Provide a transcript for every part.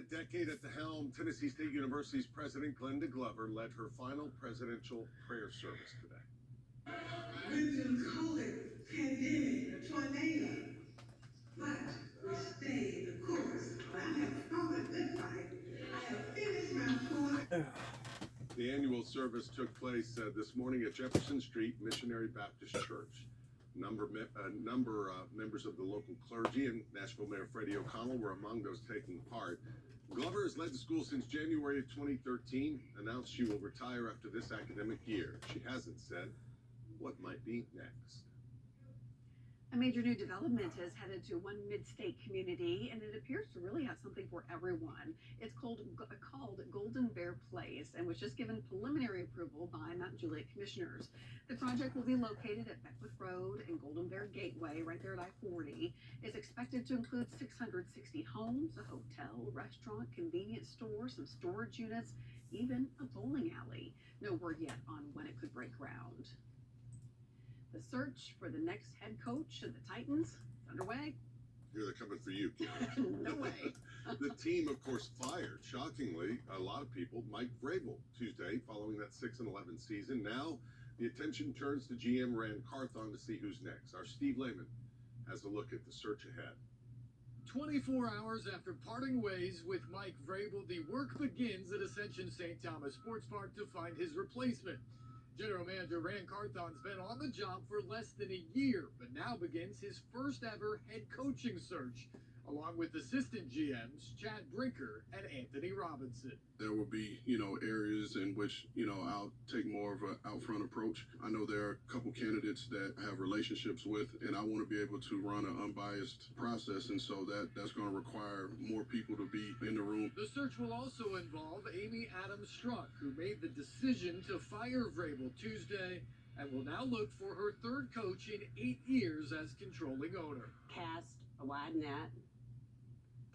decade at the helm, Tennessee State University's President Glenda Glover led her final presidential prayer service today. Went through COVID, pandemic, a tornado, but we stayed the course. I have fought a good fight. I have finished my course. The annual service took place this morning at Jefferson Street Missionary Baptist Church. Number members of the local clergy and Nashville Mayor Freddie O'Connell were among those taking part. Glover has led the school since January of 2013, announced she will retire after this academic year. She hasn't said what might be next. A major new development is headed to one mid-state community, and it appears to really have something for everyone. It's called Golden Bear Place and was just given preliminary approval by Mount Juliet commissioners. The project will be located at Beckwith Road and Golden Bear Gateway, right there at I-40. It's expected to include 660 homes, a hotel, restaurant, convenience store, some storage units, even a bowling alley. No word yet on when it could break ground. The search for the next head coach of the Titans is underway. Here they're coming for you, kid. No way. The team, of course, fired, shockingly, a lot of people, Mike Vrabel Tuesday following that 6-11 season. Now the attention turns to GM Rand Carthon to see who's next. Our Steve Lehman has a look at the search ahead. 24 hours after parting ways with Mike Vrabel, the work begins at Ascension St. Thomas Sports Park to find his replacement. General Manager Rand Carthon's been on the job for less than a year, but now begins his first ever head coaching search, along with assistant GMs Chad Brinker and Anthony Robinson. There will be, areas in which, I'll take more of an out front approach. I know there are a couple candidates that I have relationships with, and I want to be able to run an unbiased process, and so that's going to require more people to be in the room. The search will also involve Amy Adams Strunk, who made the decision to fire Vrabel Tuesday and will now look for her third coach in 8 years as controlling owner. Cast a wide net.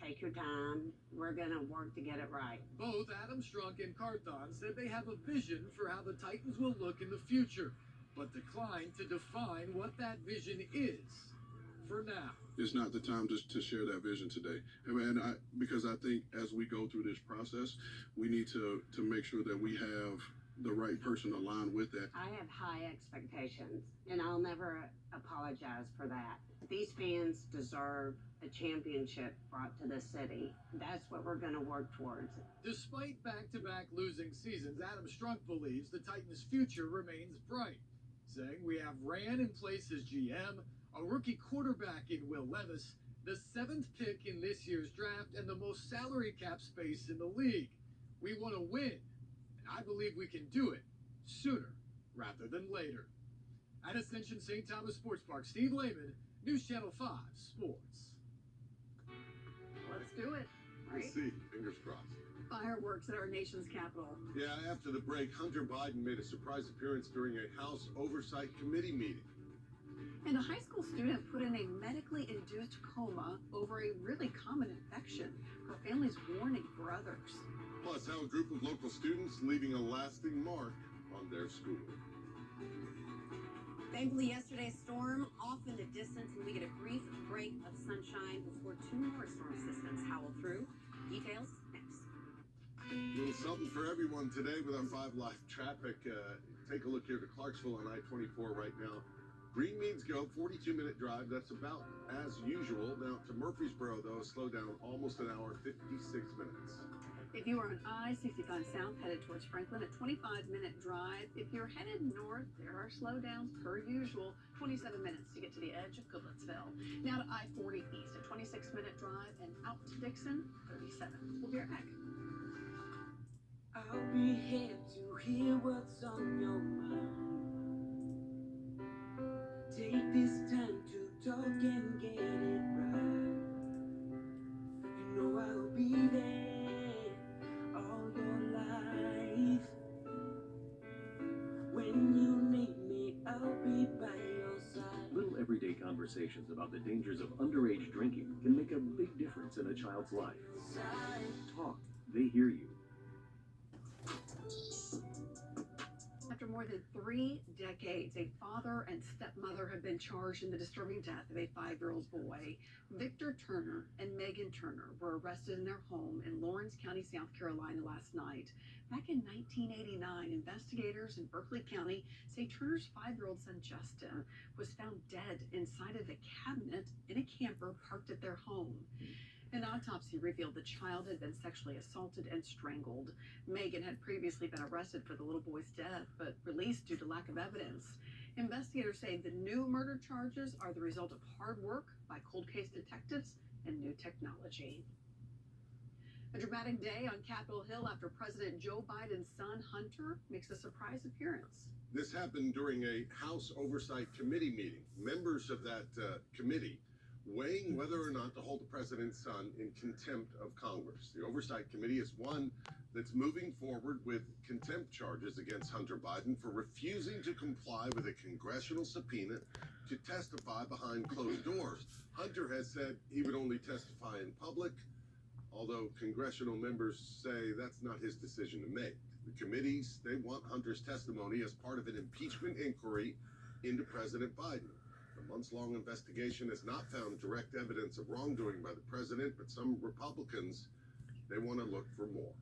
Take your time. We're going to work to get it right. Both Adam Strunk and Carthon said they have a vision for how the Titans will look in the future, but declined to define what that vision is for now. It's not the time to share that vision today. Because I think as we go through this process, we need to make sure that we have the right person aligned with that. I have high expectations, and I'll never apologize for that. These fans deserve a championship brought to the city. That's what we're going to work towards. Despite back-to-back losing seasons, Adam Strunk believes the Titans' future remains bright, saying we have Rand in place as GM, a rookie quarterback in Will Levis, the 7th pick in this year's draft, and the most salary cap space in the league. We want to win, and I believe we can do it sooner rather than later. At Ascension St. Thomas Sports Park, Steve Lehman, News Channel 5 Sports. Let's do it, right? We'll see. Fingers crossed. Fireworks at our nation's capital. Yeah, after the break, Hunter Biden made a surprise appearance during a House Oversight Committee meeting. And a high school student put in a medically induced coma over a really common infection. Her family's warning for others. Plus, how a group of local students leaving a lasting mark on their school. Thankfully, yesterday's storm off in the distance, and we get a brief break of sunshine before 2 more storm systems howl through. Details next. A little something for everyone today with our 5 Live traffic. Take a look here to Clarksville on I-24 right now. Green means go, 42-minute drive. That's about as usual. Now to Murfreesboro, though, slow down almost an hour, 56 minutes. If you are on I-65 South headed towards Franklin, a 25-minute drive. If you're headed north, there are slowdowns per usual. 27 minutes to get to the edge of Goodlettsville. Now to I-40 East, a 26-minute drive, and out to Dixon, 37. We'll be right back. I'll be here to hear what's on your mind. Take this time to talk and get it right. You know I'll be there all your life. When you need me, I'll be by your side. Little everyday conversations about the dangers of underage drinking can make a big difference in a child's life. Talk. They hear you. After more more than 3 decades, a father and stepmother have been charged in the disturbing death of a 5-year-old boy. Victor Turner and Megan Turner were arrested in their home in Lawrence County, South Carolina last night. Back in 1989, investigators in Berkeley County say Turner's 5-year-old son Justin was found dead inside of a cabinet in a camper parked at their home. An autopsy revealed the child had been sexually assaulted and strangled. Megan had previously been arrested for the little boy's death, but released due to lack of evidence. Investigators say the new murder charges are the result of hard work by cold case detectives and new technology. A dramatic day on Capitol Hill after President Joe Biden's son, Hunter, makes a surprise appearance. This happened during a House Oversight Committee meeting. Members of that committee weighing whether or not to hold the president's son in contempt of Congress. The Oversight Committee is one that's moving forward with contempt charges against Hunter Biden for refusing to comply with a congressional subpoena to testify behind closed doors. Hunter has said he would only testify in public, although congressional members say that's not his decision to make. The committees, they want Hunter's testimony as part of an impeachment inquiry into President Biden. The months-long investigation has not found direct evidence of wrongdoing by the president, but some Republicans, they want to look for more.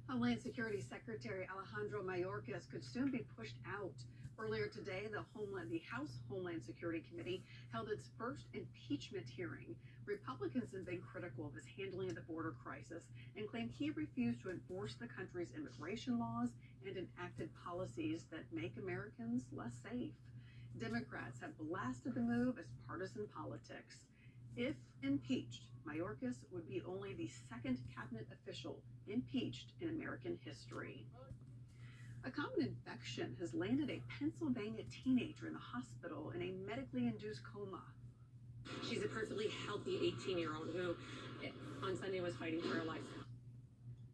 Homeland Security Secretary Alejandro Mayorkas could soon be pushed out. Earlier today, the House Homeland Security Committee held its first impeachment hearing. Republicans have been critical of his handling of the border crisis and claim he refused to enforce the country's immigration laws and enacted policies that make Americans less safe. Democrats have blasted the move as partisan politics. If impeached, Mayorkas would be only the second cabinet official impeached in American history. A common infection has landed a Pennsylvania teenager in the hospital in a medically induced coma. She's a perfectly healthy 18-year-old who on Sunday was fighting for her life.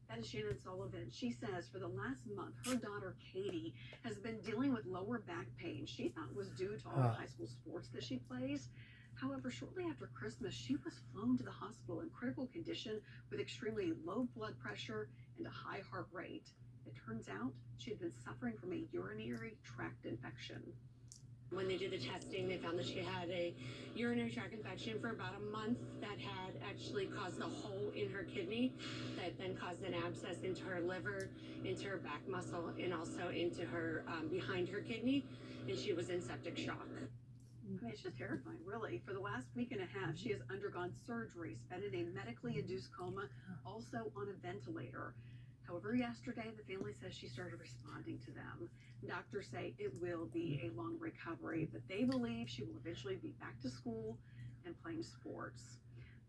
That is Shannon Sullivan. She says for the last month, her daughter Katie has been dealing with lower back pain she thought was due to all the high school sports that she plays. However, shortly after Christmas, she was flown to the hospital in critical condition with extremely low blood pressure and a high heart rate. It turns out she had been suffering from a urinary tract infection. When they did the testing, they found that she had a urinary tract infection for about a month that had actually caused a hole in her kidney that then caused an abscess into her liver, into her back muscle, and also into her behind her kidney, and she was in septic shock. I mean, it's just terrifying, really. For the last week and a half, she has undergone surgery, spent in a medically induced coma, also on a ventilator. However, yesterday, the family says she started responding to them. Doctors say it will be a long recovery, but they believe she will eventually be back to school and playing sports.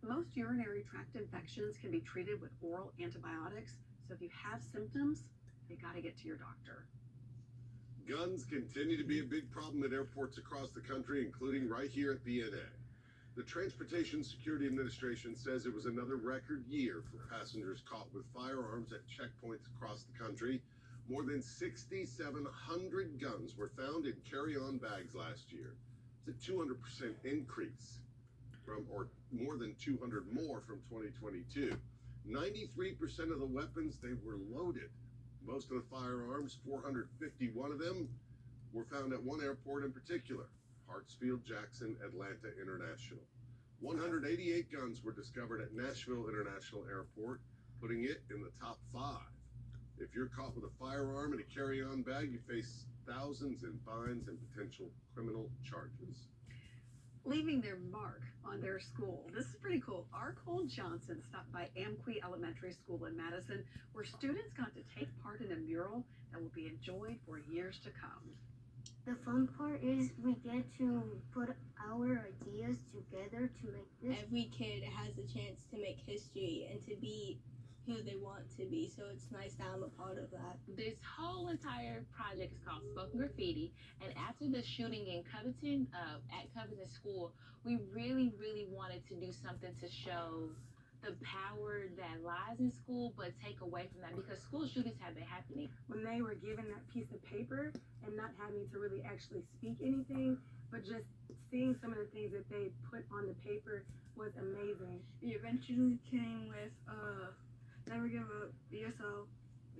Most urinary tract infections can be treated with oral antibiotics, so if you have symptoms, you got to get to your doctor. Guns continue to be a big problem at airports across the country, including right here at BNA. The Transportation Security Administration says it was another record year for passengers caught with firearms at checkpoints across the country. More than 6,700 guns were found in carry-on bags last year. It's a 200% increase or more than 200 more from 2022. 93% of the weapons, they were loaded. Most of the firearms, 451 of them, were found at one airport in particular, Hartsfield-Jackson Atlanta International. 188 guns were discovered at Nashville International Airport, putting it in the top 5. If you're caught with a firearm in a carry-on bag, you face thousands in fines and potential criminal charges. Leaving their mark on their school. This is pretty cool. Arcole Johnson stopped by Amqui Elementary School in Madison, where students got to take part in a mural that will be enjoyed for years to come. The fun part is we get to put our ideas together to make this. Every kid has a chance to make history and to be who they want to be, so it's nice that I'm a part of that. This whole entire project is called Spoken Graffiti, and after the shooting in Covington, at Covington School, we really wanted to do something to show the power that lies in school, but take away from that, because school shootings have been happening. When they were given that piece of paper and not having to really actually speak anything, but just seeing some of the things that they put on the paper was amazing. We eventually came with never give up, be yourself,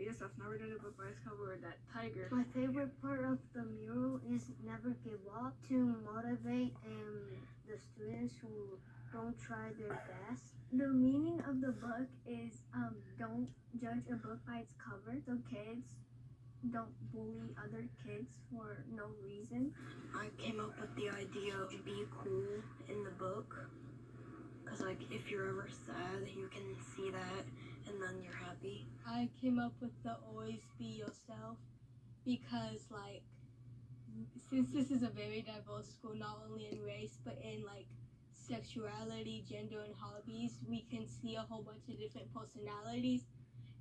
Yes, I've never done a book by its cover or that tiger. My favorite part of the mural is never give up, to motivate the students who don't try their best. The meaning of the book is don't judge a book by its cover. So kids don't bully other kids for no reason. I came up with the idea of be cool in the book. Because, like, if you're ever sad, you can see that and then you're happy. I came up with the always be yourself because, like, since this is a very diverse school, not only in race but in like sexuality, gender, and hobbies, we can see a whole bunch of different personalities.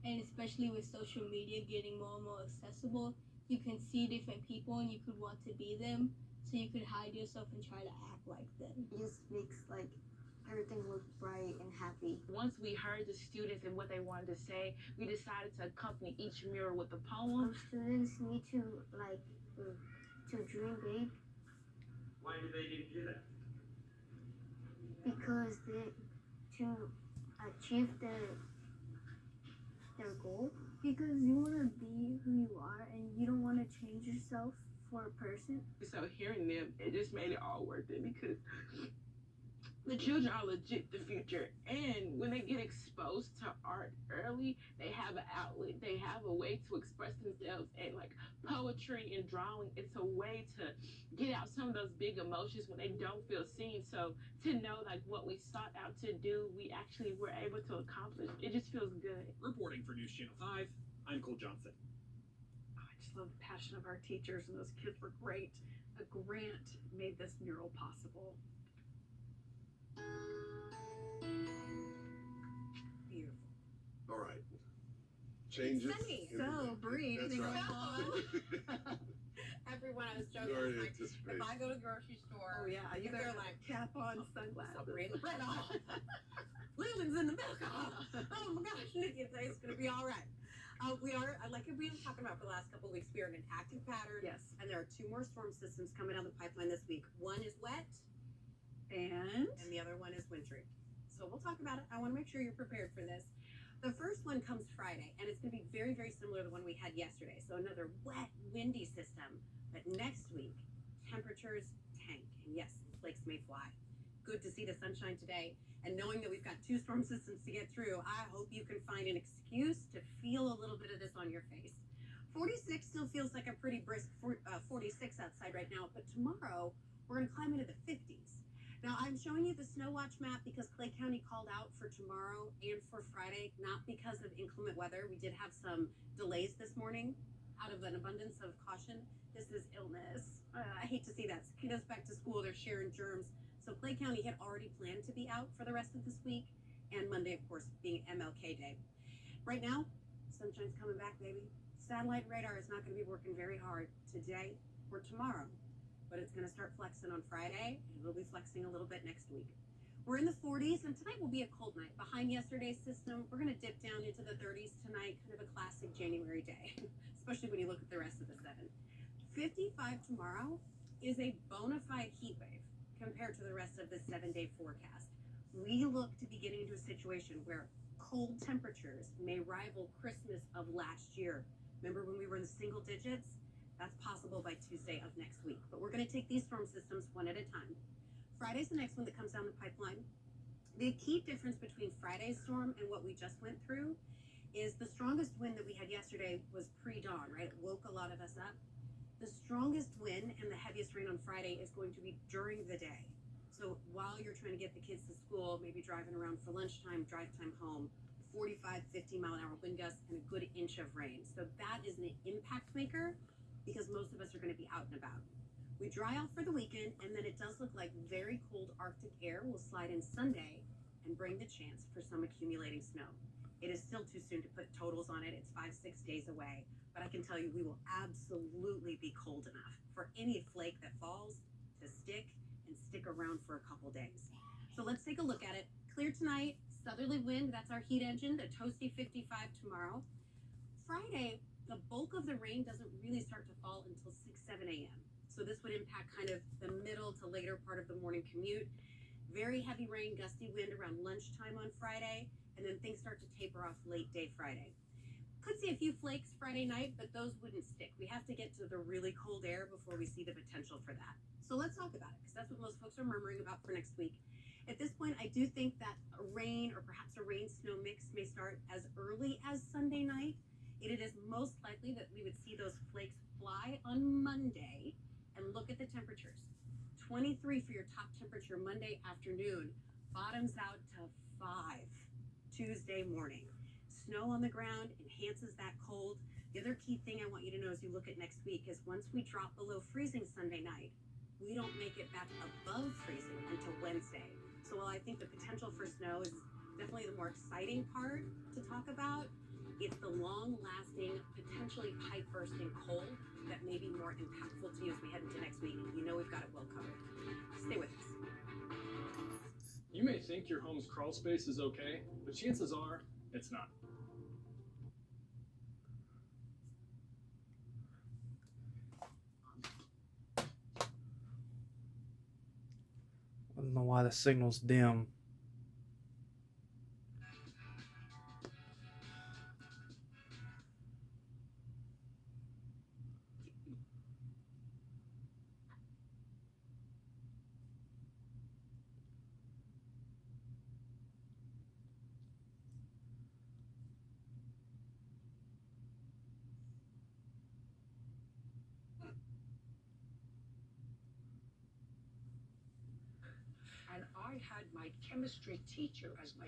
And especially with social media getting more and more accessible, you can see different people and you could want to be them. So you could hide yourself and try to act like them. It just makes, like, everything look bright and happy. Once we heard the students and what they wanted to say, we decided to accompany each mural with a poem. Students need to, like, to dream big. Why do they need to do that? Because to achieve their goal. Because you want to be who you are and you don't want to change yourself for a person. So hearing them, it just made it all worth it because the children are legit the future, and when they get exposed to art early, they have an outlet, they have a way to express themselves, and like poetry and drawing, it's a way to get out some of those big emotions when they don't feel seen. So to know like what we sought out to do, we actually were able to accomplish. It just feels good. Reporting for News Channel 5, I'm Cole Johnson. Oh, I just love the passion of our teachers, and those kids were great. A grant made this mural possible. Beautiful. All right. Changes. Sunny. in the So, weather. Bree, That's anything right. going on? Everyone, I was joking. You I was already like, anticipate. if I go to the grocery store, Oh yeah, you if they're better like, cap on sunglasses. Sabrina, right on. Leland's in the milk. Oh my gosh, Nikki, it's gonna be all right. We are, like we were talking about for the last couple of weeks, we are in an active pattern. Yes. And there are 2 more storm systems coming down the pipeline this week. One is wet, And the other one is wintry. So we'll talk about it. I want to make sure you're prepared for this. The first one comes Friday, and it's going to be very, very similar to the one we had yesterday. So another wet, windy system. But next week, temperatures tank. And yes, flakes may fly. Good to see the sunshine today. And knowing that we've got 2 storm systems to get through, I hope you can find an excuse to feel a little bit of this on your face. 46 still feels like a pretty brisk 46 outside right now, but tomorrow we're going to climb into the 50s. Now, I'm showing you the snow watch map because Clay County called out for tomorrow and for Friday, not because of inclement weather. We did have some delays this morning out of an abundance of caution. This is illness. I hate to see that. Kiddos back to school, they're sharing germs. So Clay County had already planned to be out for the rest of this week, and Monday, of course, being MLK Day. Right now, sunshine's coming back, baby. Satellite radar is not going to be working very hard today or tomorrow, but it's going to start flexing on Friday, and it'll be flexing a little bit next week. We're in the 40s, and tonight will be a cold night. Behind yesterday's system, we're going to dip down into the 30s tonight, kind of a classic January day, especially when you look at the rest of the 7. 55 tomorrow is a bona fide heat wave compared to the rest of the 7-day forecast. We look to be getting into a situation where cold temperatures may rival Christmas of last year. Remember when we were in the single digits? That's possible by Tuesday of next week. But we're going to take these storm systems one at a time. Friday's the next one that comes down the pipeline. The key difference between Friday's storm and what we just went through is the strongest wind that we had yesterday was pre-dawn, right? It woke a lot of us up. The strongest wind and the heaviest rain on Friday is going to be during the day. So while you're trying to get the kids to school, maybe driving around for lunchtime, drive time home, 45, 50 mile an hour wind gusts and a good inch of rain. So that is an impact maker because most of us are going to be out and about. We dry off for the weekend, and then it does look like very cold Arctic air will slide in Sunday and bring the chance for some accumulating snow. It is still too soon to put totals on it. It's 5-6 days away. But I can tell you we will absolutely be cold enough for any flake that falls to stick and stick around for a couple days. So let's take a look at it. Clear tonight, southerly wind, that's our heat engine, the toasty 55 tomorrow. Friday, the bulk of the rain doesn't really start to fall until 6-7 a.m. So this would impact kind of the middle to later part of the morning commute. Very heavy rain, gusty wind around lunchtime on Friday, and then things start to taper off late day Friday. Could see a few flakes Friday night, but those wouldn't stick. We have to get to the really cold air before we see the potential for that. So let's talk about it, because that's what most folks are murmuring about for next week. At this point, I do think that a rain or perhaps a rain-snow mix may start as early as Sunday night. It is most likely that we would see those flakes fly on Monday. And look at the temperatures. 23 for your top temperature Monday afternoon, bottoms out to 5 Tuesday morning. Snow on the ground enhances that cold. The other key thing I want you to know as you look at next week is once we drop below freezing Sunday night, we don't make it back above freezing until Wednesday. So while I think the potential for snow is definitely the more exciting part to talk about, it's the long-lasting, potentially pipe-bursting cold that may be more impactful to you as we head into next week. You know we've got it well covered. Stay with us. You may think your home's crawl space is okay, but chances are it's not. I don't know why the signal's dim. And I had my chemistry teacher as my